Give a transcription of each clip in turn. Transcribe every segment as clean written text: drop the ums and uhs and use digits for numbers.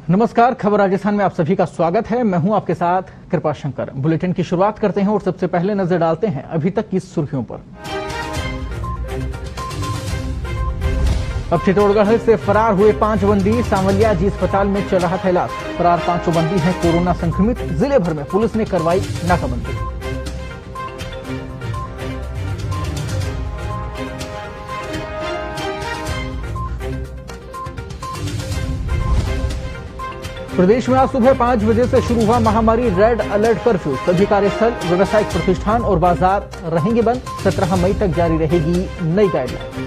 नमस्कार, खबर राजस्थान में आप सभी का स्वागत है। मैं हूं आपके साथ कृपा शंकर। बुलेटिन की शुरुआत करते हैं और सबसे पहले नजर डालते हैं अभी तक की सुर्खियों पर। अब चित्तौड़गढ़ से फरार हुए 5 बंदी सांवलिया जी अस्पताल में चल रहा था इलाज। फरार 5 बंदी हैं कोरोना संक्रमित। जिले भर में पुलिस ने करवाई नाकाबंदी। प्रदेश में आज सुबह 5 बजे से शुरू हुआ महामारी रेड अलर्ट कर्फ्यू। सभी कार्यस्थल, व्यावसायिक प्रतिष्ठान और बाजार रहेंगे बंद। 17 मई तक जारी रहेगी नई गाइडलाइन।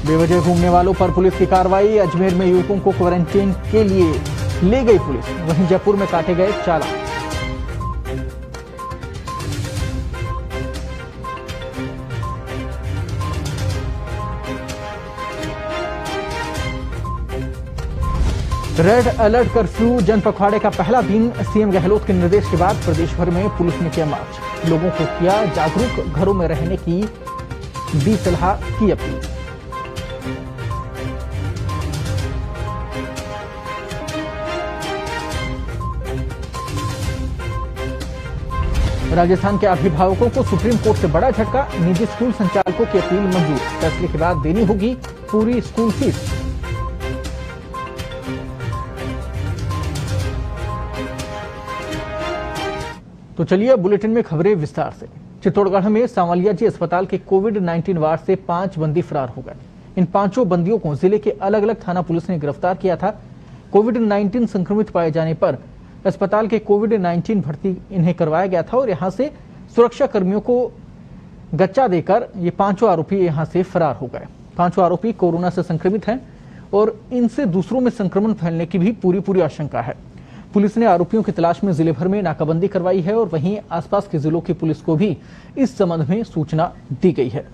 बेवजह घूमने वालों पर पुलिस की कार्रवाई। अजमेर में युवकों को क्वारंटीन के लिए ले गई पुलिस। वहीं जयपुर में काटे गए चालान। रेड अलर्ट कर्फ्यू जन पखवाड़े का पहला दिन। सीएम गहलोत के निर्देश के बाद प्रदेश भर में पुलिस ने किया मार्च। लोगों को किया जागरूक, घरों में रहने की दी सलाह, की अपील। राजस्थान के अभिभावकों को सुप्रीम कोर्ट से बड़ा झटका। निजी स्कूल संचालकों की अपील मंजूर। फैसले के बाद देनी होगी पूरी स्कूल फीस। तो चलिए बुलेटिन में खबरें विस्तार से। चित्तौड़गढ़ में सांवलिया जी अस्पताल के कोविड-19 वार्ड से 5 बंदी फरार हो गए। इन 5 बंदियों को जिले के अलग अलग थाना पुलिस ने गिरफ्तार किया था। कोविड-19 संक्रमित पाए जाने पर अस्पताल के कोविड-19 भर्ती इन्हें करवाया गया था और यहां से सुरक्षा कर्मियों को गच्चा देकर ये 5 आरोपी यहां से फरार हो गए। 5 आरोपी कोरोना से संक्रमित हैं और इनसे दूसरों में संक्रमण फैलने की भी पूरी आशंका है। पुलिस ने आरोपियों की तलाश में जिले भर में नाकाबंदी करवाई है और वहीं आसपास के जिलों की पुलिस को भी इस संबंध में सूचना दी गई है।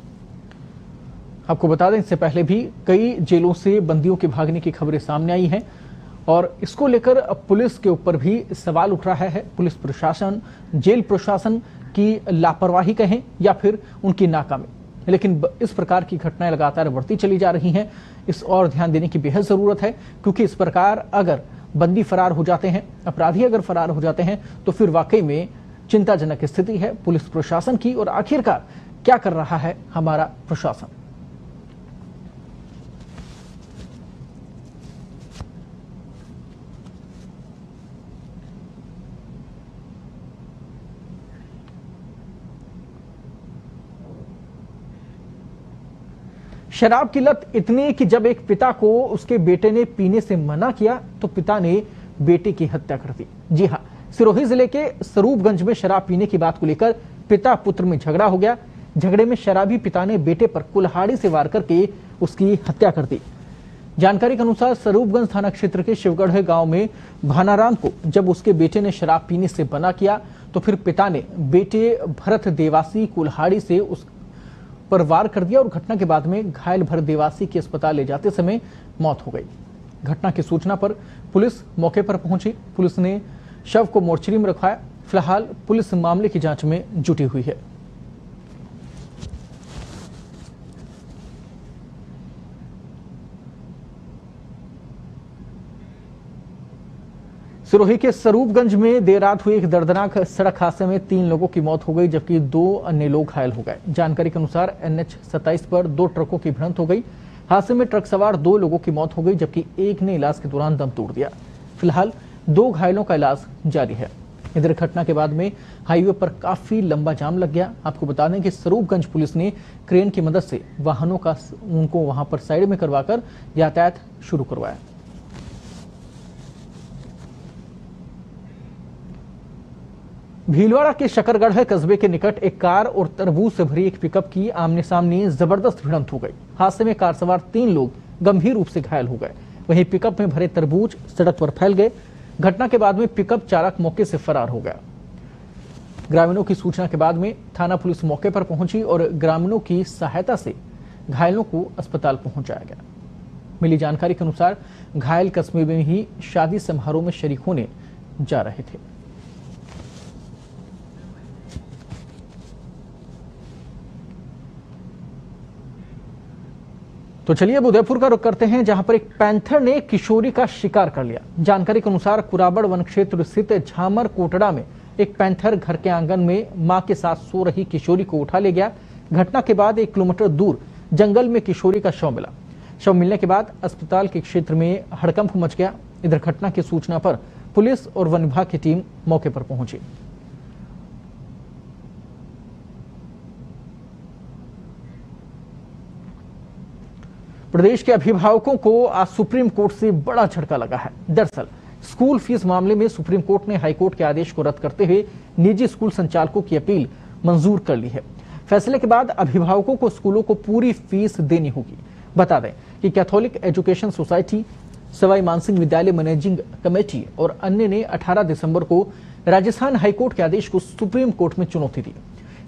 आपको बता दें, इससे पहले भी कई जेलों से बंदियों के भागने की खबरें सामने आई हैं और इसको लेकर पुलिस के ऊपर भी सवाल उठ रहा है। पुलिस प्रशासन, जेल प्रशासन की लापरवाही कहें या फिर उनकी नाकामी, लेकिन इस प्रकार की घटनाएं लगातार बढ़ती चली जा रही हैं। इस और ध्यान देने की बेहद जरूरत है, क्योंकि इस प्रकार अगर बंदी फरार हो जाते हैं, अपराधी अगर फरार हो जाते हैं, तो फिर वाकई में चिंताजनक स्थिति है पुलिस प्रशासन की। और आखिरकार क्या कर रहा है हमारा प्रशासन? शराब की लत इतनी कि जब एक पिता को उसके बेटे ने पीने से मना किया तो पिता ने बेटे की हत्या कर दी। जी हां, सिरोही जिले के स्वरूपगंज में शराब पीने की बात को लेकर पिता पुत्र में झगड़ा हो गया। झगड़े में शराबी पिता ने बेटे पर कुल्हाड़ी से वार करके उसकी हत्या कर दी। जानकारी के अनुसार स्वरूपगंज थाना क्षेत्र के शिवगढ़ गांव में भानाराम को जब उसके बेटे ने शराब पीने से मना किया तो फिर पिता ने बेटे भरत देवासी कुल्हाड़ी से उस पर वार कर दिया और घटना के बाद में घायल भरत देवासी के अस्पताल ले जाते समय मौत हो गई। घटना की सूचना पर पुलिस मौके पर पहुंची। पुलिस ने शव को मोर्चरी में रखवाया। फिलहाल पुलिस मामले की जांच में जुटी हुई है। सिरोही के स्वरूपगंज में देर रात हुई एक दर्दनाक सड़क हादसे में 3 लोगों की मौत हो गई, जबकि 2 अन्य लोग घायल हो गए। जानकारी के अनुसार NH 27 पर 2 ट्रकों की भिड़ंत हो गई। हादसे में ट्रक सवार 2 लोगों की मौत हो गई, जबकि एक ने इलाज के दौरान दम तोड़ दिया। फिलहाल 2 घायलों का इलाज जारी है। इधर घटना के बाद में हाईवे पर काफी लंबा जाम लग गया। आपको बता दें कि स्वरूपगंज पुलिस ने क्रेन की मदद से वाहनों का उनको वहां पर साइड में करवाकर यातायात शुरू करवाया। भीलवाड़ा के शकरगढ़ कस्बे के निकट एक कार और तरबूज से भरी एक पिकअप की आमने सामने जबरदस्त भिड़ंत हो गई। हादसे में कार सवार 3 लोग गंभीर रूप से घायल हो गए। वहीं पिकअप में भरे तरबूज सड़क पर फैल गए। घटना के बाद में पिकअप चालक मौके से फरार हो गया। ग्रामीणों की सूचना के बाद में थाना पुलिस मौके पर पहुंची और ग्रामीणों की सहायता से घायलों को अस्पताल पहुंचाया गया। मिली जानकारी के अनुसार घायल कस्बे में ही शादी समारोह में शरीक होने जा रहे थे। तो चलिए अब उदयपुर का रुख करते हैं, जहां पर एक पैंथर ने किशोरी का शिकार कर लिया। जानकारी के अनुसार कुराबड़ वन क्षेत्र स्थित झामर कोटड़ा में एक पैंथर घर के आंगन में मां के साथ सो रही किशोरी को उठा ले गया। घटना के बाद 1 किलोमीटर दूर जंगल में किशोरी का शव मिला। शव मिलने के बाद अस्पताल के क्षेत्र में हड़कंप मच गया। इधर घटना की सूचना पर पुलिस और वन विभाग की टीम मौके पर पहुंची। प्रदेश के अभिभावकों को आज सुप्रीम कोर्ट से बड़ा झटका लगा है। दरअसल स्कूल फीस मामले में सुप्रीम कोर्ट ने हाईकोर्ट के आदेश को रद्द करते हुए निजी स्कूल संचालकों की अपील मंजूर कर ली है। फैसले के बाद अभिभावकों को स्कूलों को पूरी फीस देनी होगी। बता दें कि Catholic education society, Sawai Mansingh विद्यालय मैनेजिंग कमेटी और अन्य ने 18 दिसंबर को राजस्थान हाईकोर्ट के आदेश को सुप्रीम कोर्ट में चुनौती दी।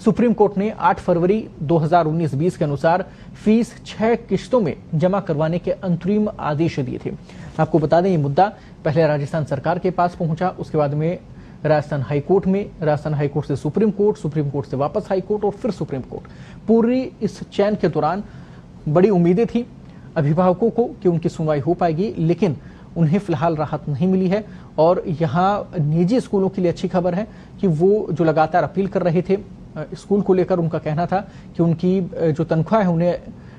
सुप्रीम कोर्ट ने 8 फरवरी 2019-20 के अनुसार फीस 6 किश्तों में जमा करवाने के अंतरिम आदेश दिए थे। आपको बता दें, ये मुद्दा पहले राजस्थान सरकार के पास पहुंचा, उसके बाद में राजस्थान हाईकोर्ट में, राजस्थान हाईकोर्ट से सुप्रीम कोर्ट से वापस हाईकोर्ट और फिर सुप्रीम कोर्ट। पूरी इस चैन के दौरान बड़ी उम्मीदें थी अभिभावकों को कि उनकी सुनवाई हो पाएगी, लेकिन उन्हें फिलहाल राहत नहीं मिली है। और यहाँ निजी स्कूलों के लिए अच्छी खबर है कि वो जो लगातार अपील कर रहे थे स्कूल को लेकर, उनका कहना था कि उनकी जो तनख्वाह है उन्हें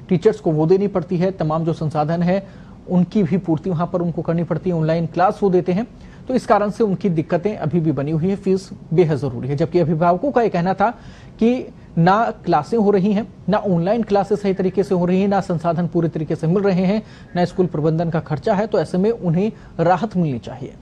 टीचर्स को वो देनी पड़ती है, तमाम जो संसाधन है उनकी भी पूर्ति वहां पर उनको करनी पड़ती है, ऑनलाइन क्लास वो देते हैं, तो इस कारण से उनकी दिक्कतें अभी भी बनी हुई है। फीस बेहद जरूरी है। जबकि अभिभावकों का यह कहना था कि ना क्लासें हो रही हैं, ना ऑनलाइन क्लासेस सही तरीके से हो रही हैं, ना संसाधन पूरे तरीके से मिल रहे हैं, ना स्कूल प्रबंधन का खर्चा है, तो ऐसे में उन्हें राहत मिलनी चाहिए।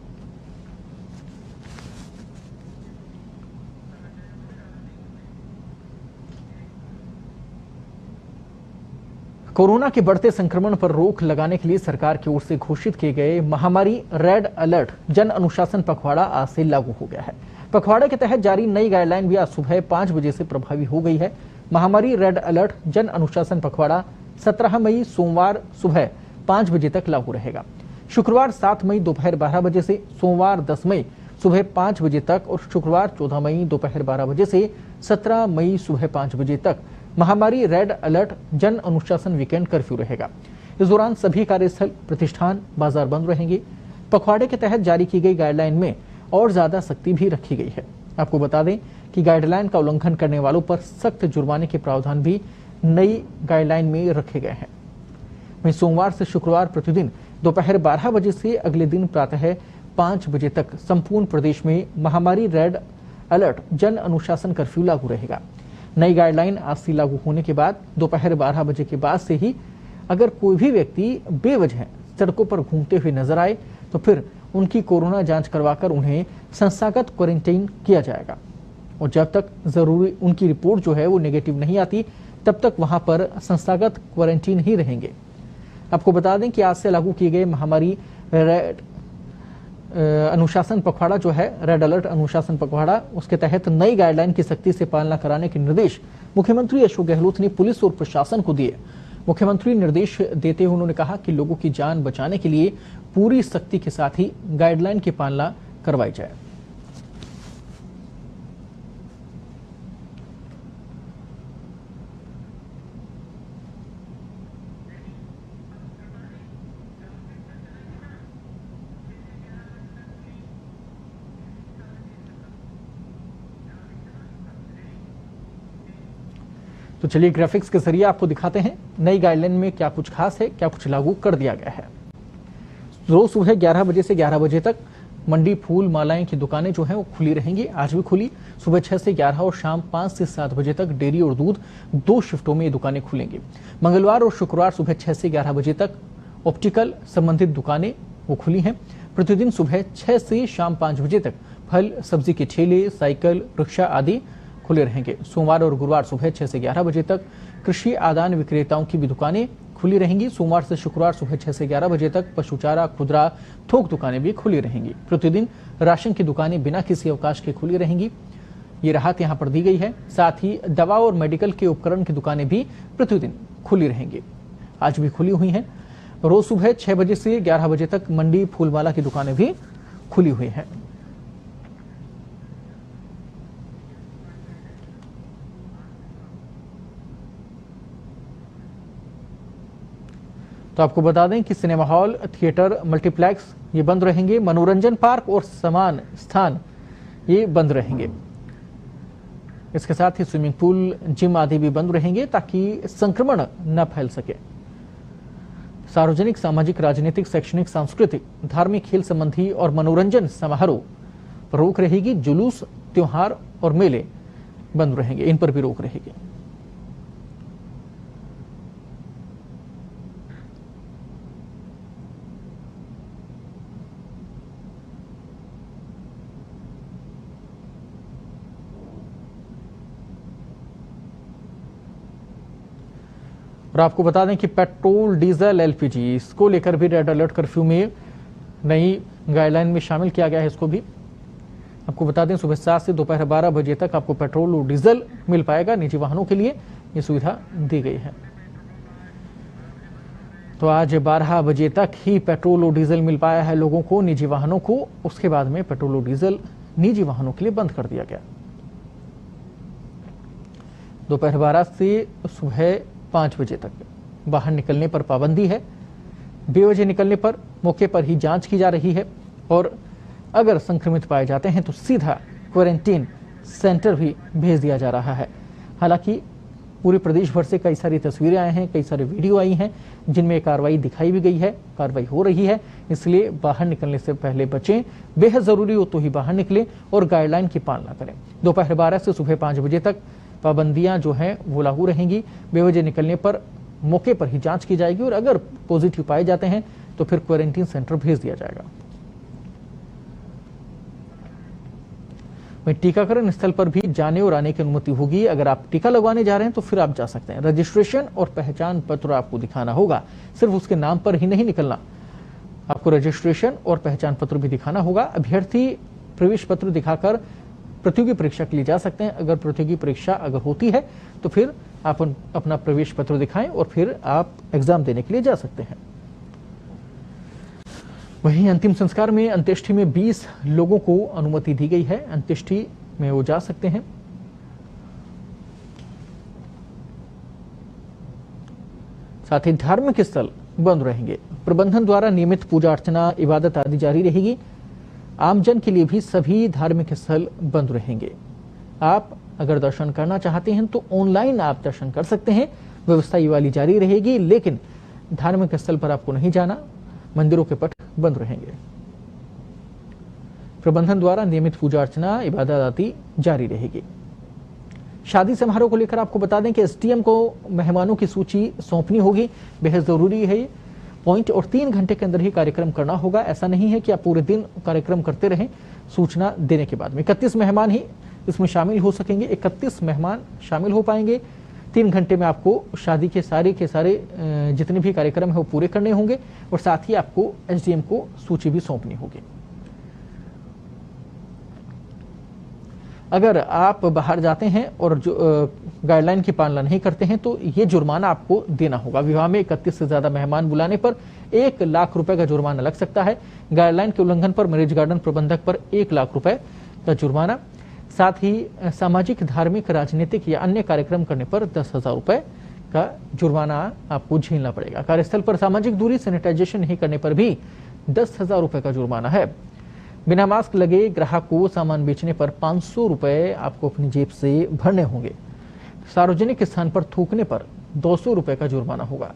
कोरोना के बढ़ते संक्रमण पर रोक लगाने के लिए सरकार की ओर से घोषित किए गए महामारी रेड अलर्ट जन अनुशासन पखवाड़ा आज से लागू हो गया है। पखवाड़े के तहत जारी नई गाइडलाइन भी आज सुबह 5 बजे से प्रभावी हो गई है। महामारी रेड अलर्ट जन अनुशासन पखवाड़ा 17 मई सोमवार सुबह 5 बजे तक लागू रहेगा। शुक्रवार 7 मई दोपहर 12 बजे से, सोमवार 10 मई सुबह 5 बजे तक और शुक्रवार 14 मई दोपहर 12 बजे से 17 मई सुबह 5 बजे तक महामारी रेड अलर्ट जन अनुशासन वीकेंड कर्फ्यू रहेगा। इस दौरान सभी कार्यस्थल, प्रतिष्ठान, बाजार बंद रहेंगे। पखवाड़े के तहत जारी की गई गाइडलाइन में और ज्यादा सख्ती भी रखी गई है। आपको बता दें कि गाइडलाइन का उल्लंघन करने वालों पर सख्त जुर्माने के प्रावधान भी नई गाइडलाइन में रखे गए हैं। वहीं सोमवार से शुक्रवार प्रतिदिन दोपहर 12 बजे से अगले दिन प्रातः 5 बजे तक संपूर्ण प्रदेश में महामारी रेड अलर्ट जन अनुशासन कर्फ्यू लागू रहेगा। नई गाइडलाइन आज से लागू होने के बाद दोपहर 12 बजे के बाद से ही अगर कोई भी व्यक्ति बेवजह सड़कों पर घूमते हुए नजर आए तो फिर उनकी कोरोना जांच करवाकर उन्हें संस्थागत क्वारंटाइन किया जाएगा। और जब तक जरूरी उनकी रिपोर्ट जो है वो नेगेटिव नहीं आती, तब तक वहां पर संस्थागत क्वारंटाइन ही रहेंगे। आपको बता दें कि आज से लागू किए गए महामारी रेड अनुशासन पखवाड़ा जो है, रेड अलर्ट अनुशासन पखवाड़ा, उसके तहत नई गाइडलाइन की सख्ती से पालना कराने के निर्देश मुख्यमंत्री अशोक गहलोत ने पुलिस और प्रशासन को दिए। मुख्यमंत्री निर्देश देते हुए उन्होंने कहा कि लोगों की जान बचाने के लिए पूरी सख्ती के साथ ही गाइडलाइन की पालना करवाई जाए। तो चलिए ग्राफिक्स के जरिए आपको दिखाते हैं नई गाइडलाइन में क्या कुछ खास है, क्या कुछ लागू कर दिया गया है। रोज सुबह 11 बजे से 11 बजे तक मंडी, फूल, मालाएं की दुकानें जो हैं वो खुली रहेंगी। आज भी खुली। सुबह 6 से 11 और शाम 5 से 7 बजे तक डेयरी और दूध 2 शिफ्टों में ये दुकानें खुलेंगी। मंगलवार और शुक्रवार सुबह 6 से 11 बजे तक ऑप्टिकल संबंधित दुकानें वो खुली हैं। प्रतिदिन सुबह 6 से शाम 5 बजे तक फल, सब्जी के ठेले, साइकिल, रिक्शा आदि खुले रहेंगे। सोमवार और गुरुवार सुबह 6 से 11 बजे तक कृषि आदान विक्रेताओं की भी दुकानें खुली रहेंगी। सोमवार से शुक्रवार सुबह 6 से 11 बजे तक पशु चारा, खुदरा, थोक दुकानें भी खुली रहेंगी। प्रतिदिन राशन की दुकानें बिना किसी अवकाश के खुली रहेंगी। ये राहत यहां पर दी गई है। साथ ही दवा और मेडिकल के उपकरण की दुकानें भी प्रतिदिन खुली रहेंगी। आज भी खुली हुई हैं। रोज सुबह 6 बजे से 11 बजे तक मंडी, फूलमाला की दुकानें भी खुली हुई हैं। तो आपको बता दें कि सिनेमा हॉल, थिएटर, मल्टीप्लेक्स ये बंद रहेंगे। मनोरंजन पार्क और समान स्थान ये बंद रहेंगे। इसके साथ ही स्विमिंग पूल, जिम आदि भी बंद रहेंगे ताकि संक्रमण न फैल सके। सार्वजनिक, सामाजिक, राजनीतिक, शैक्षणिक, सांस्कृतिक, धार्मिक, खेल संबंधी और मनोरंजन समारोह पर रोक रहेगी। जुलूस, त्योहार और मेले बंद रहेंगे, इन पर भी रोक रहेगी। और आपको बता दें कि पेट्रोल, डीजल, एलपीजी इसको लेकर भी रेड अलर्ट कर्फ्यू में नई गाइडलाइन में शामिल किया गया है। इसको भी आपको बता दें सुबह 7 से दोपहर 12 बजे तक आपको पेट्रोल और डीजल मिल पाएगा। निजी वाहनों के लिए ये सुविधा दी गई है। तो आज 12 बजे तक ही पेट्रोल और डीजल मिल पाया है लोगों को, निजी वाहनों को। उसके बाद में पेट्रोल और डीजल निजी वाहनों के लिए बंद कर दिया गया। दोपहर 12 से सुबह 5 बजे तक बाहर निकलने पर पाबंदी है। बेवजह निकलने पर मौके पर ही जांच की जा रही है और अगर संक्रमित पाए जाते हैं तो सीधा क्वारंटीन सेंटर भी भेज दिया जा रहा है। हालांकि पूरे प्रदेश भर से कई सारी तस्वीरें आए हैं, कई सारे वीडियो आई हैं जिनमें कार्रवाई दिखाई भी गई है, कार्रवाई हो रही है। इसलिए बाहर निकलने से पहले बचें, बेहद जरूरी हो तो ही बाहर निकलें और गाइडलाइन की पालना करें। दोपहर 12 से सुबह 5 बजे तक पाबंदियां जो हैं वो लागू रहेंगी। बेवजह निकलने पर मौके पर ही जांच की जाएगी और अगर पॉजिटिव पाए जाते हैं तो फिर क्वारंटीन सेंटर भेज दिया जाएगा। वहीं टीकाकरण स्थल पर भी जाने और आने की अनुमति होगी। अगर आप टीका लगवाने जा रहे हैं तो फिर आप जा सकते हैं। रजिस्ट्रेशन और पहचान पत्र आपको दिखाना होगा, सिर्फ उसके नाम पर ही नहीं निकलना, आपको रजिस्ट्रेशन और पहचान पत्र भी दिखाना होगा। अभ्यर्थी प्रवेश पत्र दिखाकर प्रतियोगी परीक्षा के लिए जा सकते हैं। अगर प्रतियोगी परीक्षा अगर होती है तो फिर आप अपना प्रवेश पत्र दिखाएं और फिर आप एग्जाम देने के लिए जा सकते हैं। वहीं अंतिम संस्कार में अंत्येष्टि में 20 लोगों को अनुमति दी गई है। अंत्येष्टि में वो जा सकते हैं। साथ ही धार्मिक स्थल बंद रहेंगे। प्रबंधन द्वारा नियमित पूजा अर्चना, इबादत आदि जारी रहेगी। आमजन के लिए भी सभी धार्मिक स्थल बंद रहेंगे। आप अगर दर्शन करना चाहते हैं तो ऑनलाइन आप दर्शन कर सकते हैं। व्यवस्था ये वाली जारी रहेगी, लेकिन धार्मिक स्थल पर आपको नहीं जाना। मंदिरों के पट बंद रहेंगे। प्रबंधन द्वारा नियमित पूजा अर्चना, इबादत आदि जारी रहेगी। शादी समारोह को लेकर आपको बता दें कि एसडीएम को मेहमानों की सूची सौंपनी होगी। बेहद जरूरी है ये पॉइंट, और 3 घंटे के अंदर ही कार्यक्रम करना होगा। ऐसा नहीं है कि आप पूरे दिन कार्यक्रम करते रहें सूचना देने के बाद में। 31 मेहमान ही इसमें शामिल हो सकेंगे। 31 मेहमान शामिल हो पाएंगे। 3 घंटे में आपको शादी के सारे जितने भी कार्यक्रम है वो पूरे करने होंगे और साथ ही आपको एसडीएम को सूची भी सौंपनी होगी। अगर आप बाहर जाते हैं और जो गाइडलाइन की पालना नहीं करते हैं तो ये जुर्माना आपको देना होगा। विवाह में 31 से ज्यादा मेहमान बुलाने पर 1 लाख रुपए का जुर्माना लग सकता है। गाइडलाइन के उल्लंघन पर मैरिज गार्डन प्रबंधक पर 1 लाख रुपए का जुर्माना। साथ ही सामाजिक, धार्मिक, राजनीतिक या अन्य कार्यक्रम करने पर 10,000 रुपए का जुर्माना आपको झेलना पड़ेगा। कार्यस्थल पर सामाजिक दूरी, सैनिटाइजेशन नहीं करने पर भी 10,000 रुपए का जुर्माना है। बिना मास्क लगे ग्राहक को सामान बेचने पर 500 रुपए आपको अपनी जेब से भरने होंगे। सार्वजनिक स्थान पर थूकने पर 200 रुपए का जुर्माना होगा।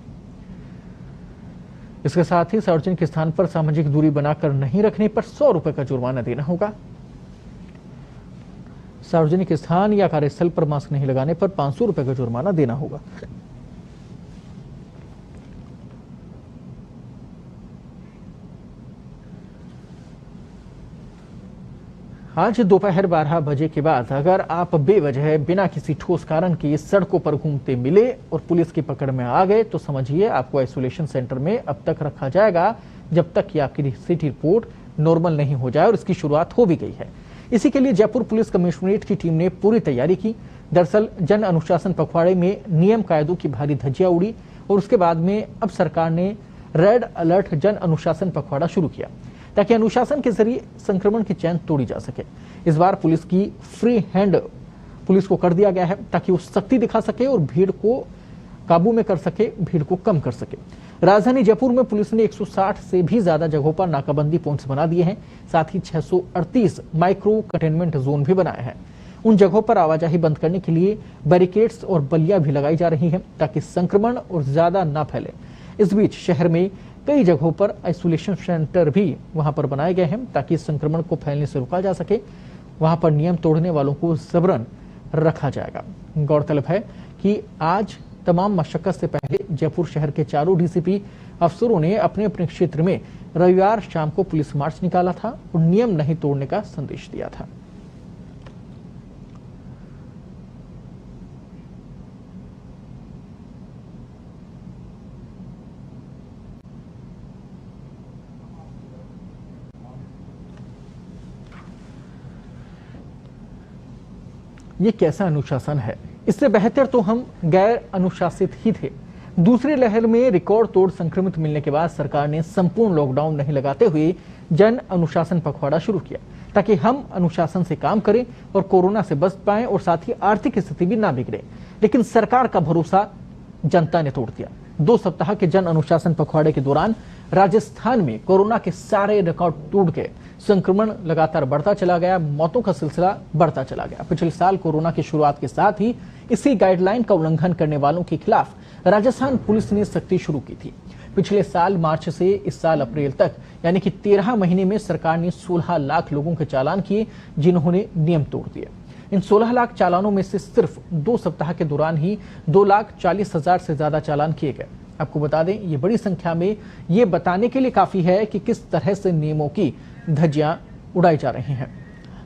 इसके साथ ही सार्वजनिक स्थान पर सामाजिक दूरी बनाकर नहीं रखने पर 100 रुपए का जुर्माना देना होगा। सार्वजनिक स्थान या कार्यस्थल पर मास्क नहीं लगाने पर 500 रुपए का जुर्माना देना होगा। आज दोपहर 12 बजे के बाद अगर आप बेवजह बिना किसी ठोस कारण के सड़कों पर घूमते मिले और पुलिस की पकड़ में आ गए तो समझिए आपको आइसोलेशन सेंटर में अब तक रखा जाएगा जब तक कि आपकी सिटी रिपोर्ट नॉर्मल नहीं हो जाए, और इसकी शुरुआत हो भी गई है। इसी के लिए जयपुर पुलिस कमिश्नरेट की टीम ने पूरी तैयारी की। दरअसल जन अनुशासन पखवाड़े में नियम कायदों की भारी धज्जियां उड़ी और उसके बाद में अब सरकार ने रेड अलर्ट जन अनुशासन पखवाड़ा शुरू किया ताकि अनुशासन के जरिए संक्रमण की चैन तोड़ी जा सके। इस बार पुलिस की फ्री हैंड पुलिस को कर दिया गया है ताकि वो सख्ती दिखा सके और भीड़ को काबू में कर सके, भीड़ को कम कर सके। राजधानी जयपुर में पुलिस ने 160 से भी ज्यादा जगहों पर नाकाबंदी पॉइंट्स बना दिए हैं। साथ ही 638 माइक्रो कंटेनमेंट जोन भी बनाए हैं। उन जगहों पर आवाजाही बंद करने के लिए बैरिकेड्स और बल्लियां भी लगाई जा रही हैं ताकि संक्रमण और ज्यादा ना फैले। इस बीच शहर में कई जगहों पर आइसोलेशन सेंटर भी वहां पर बनाए गए हैं ताकि संक्रमण को फैलने से रोका जा सके। वहां पर नियम तोड़ने वालों को जबरन रखा जाएगा। गौरतलब है कि आज तमाम मशक्कत से पहले जयपुर शहर के चारों डीसीपी अफसरों ने अपने अपने क्षेत्र में रविवार शाम को पुलिस मार्च निकाला था और नियम नहीं तोड़ने का संदेश दिया था। ये कैसा अनुशासन है? इससे बेहतर तो हम गैर अनुशासित ही थे। दूसरी लहर में रिकॉर्ड तोड़ संक्रमित मिलने के बाद सरकार ने संपूर्ण लॉकडाउन नहीं लगाते हुए जन अनुशासन पखवाड़ा शुरू किया ताकि हम अनुशासन से काम करें और कोरोना से बच पाएं और साथ ही आर्थिक स्थिति भी ना बिगड़े। लेकिन सरकार का भरोसा जनता ने तोड़ दिया। 2 सप्ताह के जन अनुशासन पखवाड़े के दौरान राजस्थान में कोरोना के सारे रिकॉर्ड टूट गए। संक्रमण लगातार बढ़ता चला गया, मौतों का सिलसिला बढ़ता चला गया। पिछले साल कोरोना की शुरुआत के साथ ही इसी गाइडलाइन का उल्लंघन करने वालों के खिलाफ राजस्थान पुलिस ने सख्ती शुरू की थी। पिछले साल मार्च से इस साल अप्रैल तक यानी कि 13 महीने में सरकार ने 16 लाख लोगों के चालान किए जिन्होंने नियम तोड़ दिए। इन 16 लाख चालानों में से सिर्फ 2 सप्ताह के दौरान ही 2,40,000 से ज्यादा चालान किए गए। आपको बता दें, ये बड़ी संख्या में ये बताने के लिए काफी है कि किस तरह से नियमों की धज्जियां उड़ाई जा रही हैं।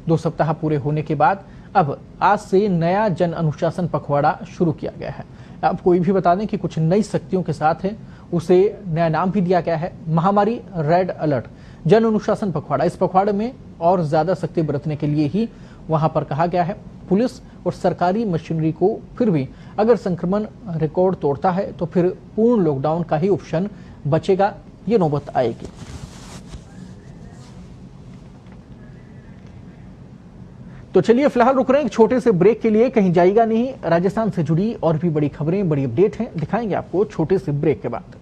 2 सप्ताह पूरे होने के बाद अब आज से नया जन अनुशासन पखवाड़ा शुरू किया गया है। अब कोई भी बता दें कि कुछ नई शक्तियों के साथ है, उसे नया नाम भी दिया गया है, महामारी रेड अलर्ट जन अनुशासन पखवाड़ा। इस पखवाड़े में और ज्यादा सख्ती बरतने के लिए ही वहां पर कहा गया है। पुलिस और सरकारी मशीनरी को फिर भी अगर संक्रमण रिकॉर्ड तोड़ता है तो फिर पूर्ण लॉकडाउन का ही ऑप्शन बचेगा, ये नौबत आएगी। तो चलिए फिलहाल रुक रहे हैं एक छोटे से ब्रेक के लिए, कहीं जाइएगा नहीं। राजस्थान से जुड़ी और भी बड़ी खबरें, बड़ी अपडेट हैं, दिखाएंगे आपको छोटे से ब्रेक के बाद।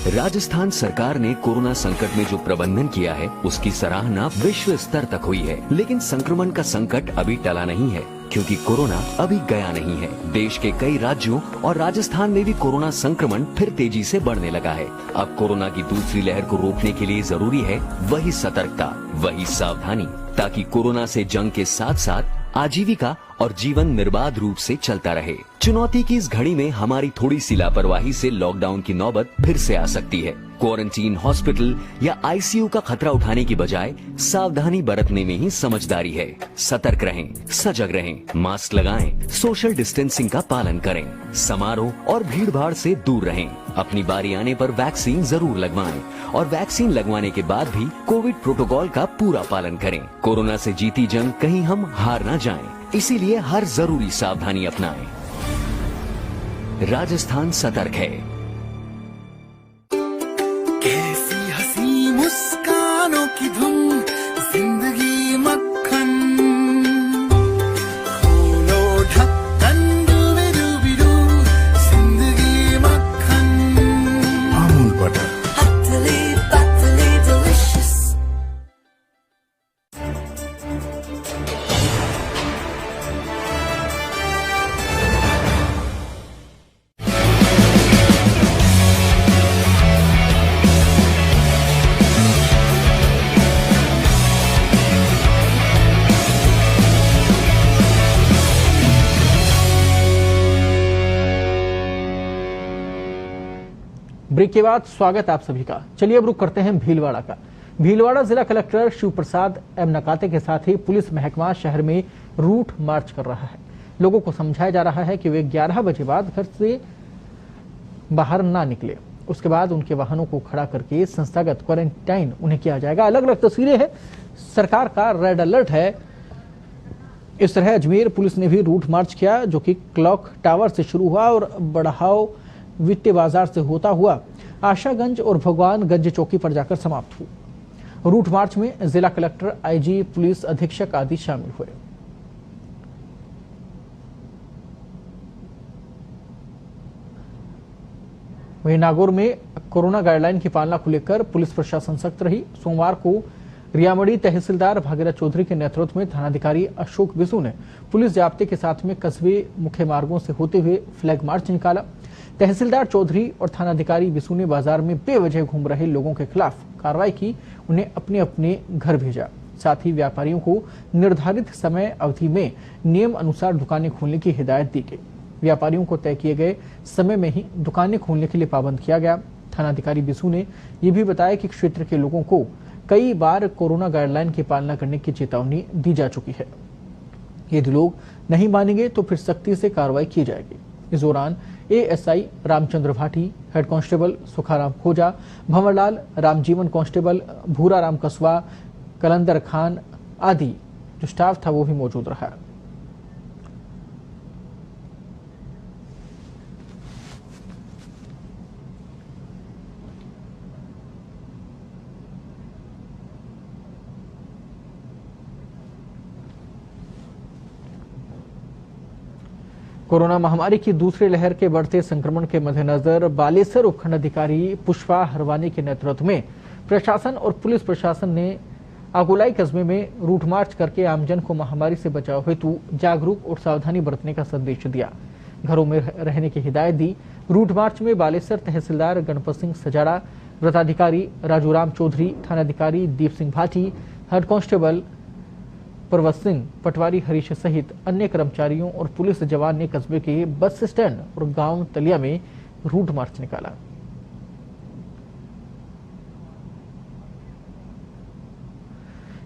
राजस्थान सरकार ने कोरोना संकट में जो प्रबंधन किया है उसकी सराहना विश्व स्तर तक हुई है। लेकिन संक्रमण का संकट अभी टला नहीं है क्योंकि कोरोना अभी गया नहीं है। देश के कई राज्यों और राजस्थान में भी कोरोना संक्रमण फिर तेजी से बढ़ने लगा है। अब कोरोना की दूसरी लहर को रोकने के लिए जरूरी है वही सतर्कता, वही सावधानी, ताकि कोरोना से जंग के साथ साथ आजीविका और जीवन निर्बाध रूप से चलता रहे। चुनौती की इस घड़ी में हमारी थोड़ी सी लापरवाही से लॉकडाउन की नौबत फिर से आ सकती है। क्वारंटीन, हॉस्पिटल या आईसीयू का खतरा उठाने की बजाय सावधानी बरतने में ही समझदारी है। सतर्क रहें, सजग रहें, मास्क लगाएं, सोशल डिस्टेंसिंग का पालन करें, समारोह और भीड़ भाड़ से दूर रहें। अपनी बारी आने पर वैक्सीन जरूर लगवाएं और वैक्सीन लगवाने के बाद भी कोविड प्रोटोकॉल का पूरा पालन करें। कोरोना से जीती जंग कहीं हम हार न जाएं, इसीलिए हर जरूरी सावधानी अपनाएं। राजस्थान सतर्क है। कैसी हंसी मुस्कानों की धुन, जिंदगी मक्खन, खोलो ढक्कन डूबे डूबी डू, जिंदगी मक्खन, अमूल बटर, पतले पतले डिलिशियस। ब्रेक के बाद स्वागत आप सभी का। चलिए अब रुक करते हैं भीलवाड़ा का। भीलवाड़ा जिला कलेक्टर शिव प्रसाद एम नकाते के साथ ही पुलिस महकमा शहर में रूट मार्च कर रहा है। लोगों को समझाया जा रहा है कि वे 11 बजे बाद घर से बाहर ना निकले। उसके बाद उनके वाहनों को खड़ा करके संस्थागत क्वारंटाइन उन्हें किया जाएगा। अलग अलग तस्वीरें हैं। सरकार का रेड अलर्ट है इस तरह अजमेर पुलिस ने भी रूट मार्च किया, जो कि क्लॉक टावर से शुरू हुआ और बढ़ाव वित्तीय बाजार से होता हुआ आशागंज और भगवानगंज चौकी पर जाकर समाप्त हुआ। रूट मार्च में जिला कलेक्टर, आईजी, पुलिस अधीक्षक आदि शामिल हुए। वहीं नागौर में कोरोना गाइडलाइन की पालना को लेकर पुलिस प्रशासन सख्त रही। सोमवार को रियामड़ी तहसीलदार भागीरथ चौधरी के नेतृत्व में थानाधिकारी अशोक बिसू ने पुलिस जाब्ते के साथ में कस्बे मुख्य मार्गों से होते हुए फ्लैग मार्च निकाला। तहसीलदार चौधरी और थानाधिकारी बिसू ने बाजार में बेवजह घूम रहे लोगों के खिलाफ कार्रवाई की, उन्हें अपने अपने घर भेजा। साथ ही व्यापारियों को निर्धारित समय अवधि में नियम अनुसार दुकानें खोलने की हिदायत दी गई। व्यापारियों को तय किए गए समय में ही दुकानें खोलने के लिए पाबंद किया गया। थानाधिकारी बिसू ने यह भी बताया कि क्षेत्र के लोगों को कई बार कोरोना गाइडलाइन की पालना करने की चेतावनी दी जा चुकी है। यदि लोग नहीं मानेंगे तो फिर सख्ती से कार्रवाई की जाएगी। इस दौरान ASI Ramchandra Bhati, head constable Sukharam खोजा, भंवरलाल, रामजीवन कांस्टेबल, भूरा राम कसवा, कलंदर खान आदि जो स्टाफ था वो भी मौजूद रहा। कोरोना महामारी की दूसरी लहर के बढ़ते संक्रमण के मद्देनजर बालेसर उपखंड अधिकारी पुष्पा हरवानी के नेतृत्व में प्रशासन और पुलिस प्रशासन ने आगोलाई कस्बे में रूट मार्च करके आमजन को महामारी से बचाव हेतु जागरूक और सावधानी बरतने का संदेश दिया। घरों में रहने की हिदायत दी। रूट मार्च में बालेसर तहसीलदार गणपत सिंह सजाड़ा, व्रताधिकारी राजूराम चौधरी, थानाधिकारी दीप सिंह भाटी, हेड कांस्टेबल पर्वत सिंह, पटवारी हरीश सहित अन्य कर्मचारियों और पुलिस जवान ने कस्बे के बस स्टैंड और गांव तलिया में रूट मार्च निकाला।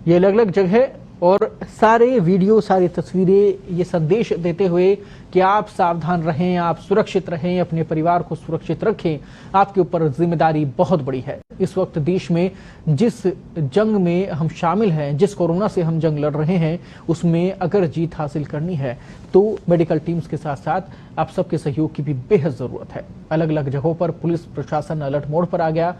ये अलग अलग जगह और सारे वीडियो, सारी तस्वीरें ये संदेश देते हुए कि आप सावधान रहें, आप सुरक्षित रहें, अपने परिवार को सुरक्षित रखें। आपके ऊपर जिम्मेदारी बहुत बड़ी है। इस वक्त देश में जिस जंग में हम शामिल हैं, जिस कोरोना से हम जंग लड़ रहे हैं, उसमें अगर जीत हासिल करनी है तो मेडिकल टीम्स के साथ साथ आप सबके सहयोग की भी बेहद जरूरत है। अलग अलग जगहों पर पुलिस प्रशासन अलर्ट मोड पर आ गया।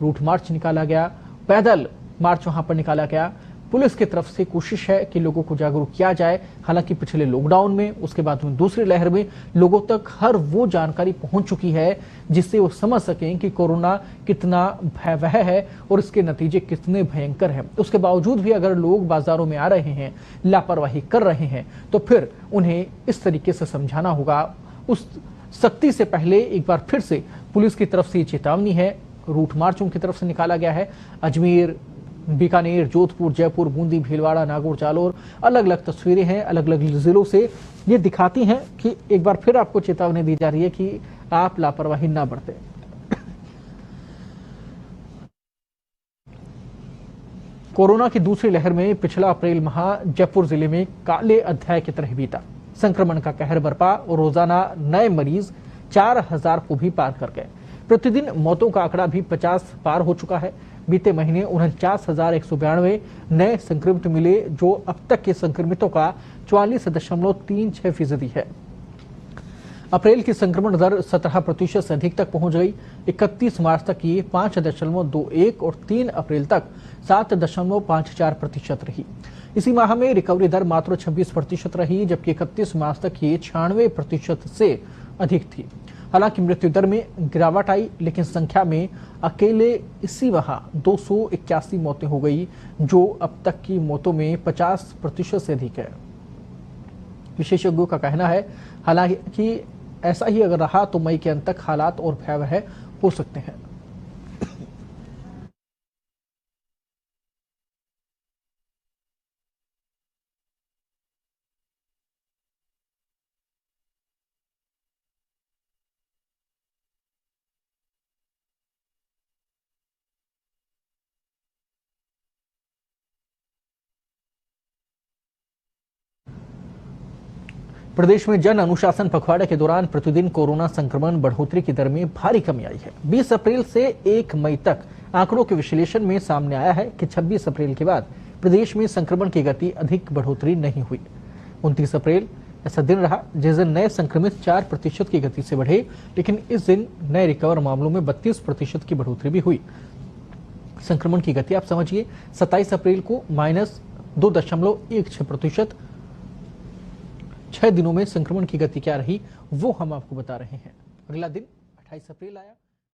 रूट मार्च निकाला गया, पैदल मार्च वहां पर निकाला गया। पुलिस की तरफ से कोशिश है कि लोगों को जागरूक किया जाए। हालांकि पिछले लॉकडाउन में, उसके बाद में दूसरी लहर में लोगों तक हर वो जानकारी पहुंच चुकी है जिससे वो समझ सकें कि कोरोना कितना भयावह है और इसके नतीजे कितने भयंकर हैं। उसके बावजूद भी अगर लोग बाजारों में आ रहे हैं, लापरवाही कर रहे हैं, तो फिर उन्हें इस तरीके से समझाना होगा। उस सख्ती से पहले एक बार फिर से पुलिस की तरफ से ये चेतावनी है। रूट मार्च उनकी तरफ से निकाला गया है। अजमेर, बीकानेर, जोधपुर, जयपुर, बूंदी, भीलवाड़ा, नागौर, जालोर, अलग अलग तस्वीरें हैं अलग अलग जिलों से। ये दिखाती हैं कि एक बार फिर आपको चेतावनी दी जा रही है कि आप लापरवाही ना बरतें। कोरोना की दूसरी लहर में पिछला अप्रैल माह जयपुर जिले में काले अध्याय की तरह बीता। संक्रमण का कहर बरपा और रोजाना नए मरीज 4000 को भी पार कर गए। प्रतिदिन मौतों का आंकड़ा भी 50 पार हो चुका है। बीते महीने 49,192 नए संक्रमित मिले, जो अब तक के संक्रमितों का 44.36% है। अप्रैल की संक्रमण दर 17% से अधिक तक पहुंच गई। 31 मार्च तक ये 5.21 और 3 अप्रैल तक 7.54% रही। इसी माह में रिकवरी दर मात्र 26% रही, जबकि 31 मार्च तक ये 96% से अधिक थी। हालांकि मृत्यु दर में गिरावट आई, लेकिन संख्या में अकेले इसी माह 281 मौतें हो गई, जो अब तक की मौतों में 50% से अधिक है। विशेषज्ञों का कहना है हालांकि ऐसा ही अगर रहा तो मई के अंत तक हालात और भयावह हो सकते हैं। प्रदेश में जन अनुशासन पखवाड़े के दौरान प्रतिदिन कोरोना संक्रमण बढ़ोतरी की दर में भारी कमी आई है। 20 अप्रैल से 1 मई तक आंकड़ों के विश्लेषण में सामने आया है कि 26 अप्रैल के बाद प्रदेश में संक्रमण की गति अधिक बढ़ोतरी नहीं हुई। 29 अप्रैल ऐसा दिन रहा जिस दिन नए संक्रमित 4% की गति से बढ़े, लेकिन इस दिन नए रिकवर मामलों में 32% की बढ़ोतरी भी हुई। संक्रमण की गति आप समझिए, 27 अप्रैल को -2.16%। 6 दिनों में संक्रमण की गति क्या रही वो हम आपको बता रहे हैं। अगला दिन 28 अप्रैल आया।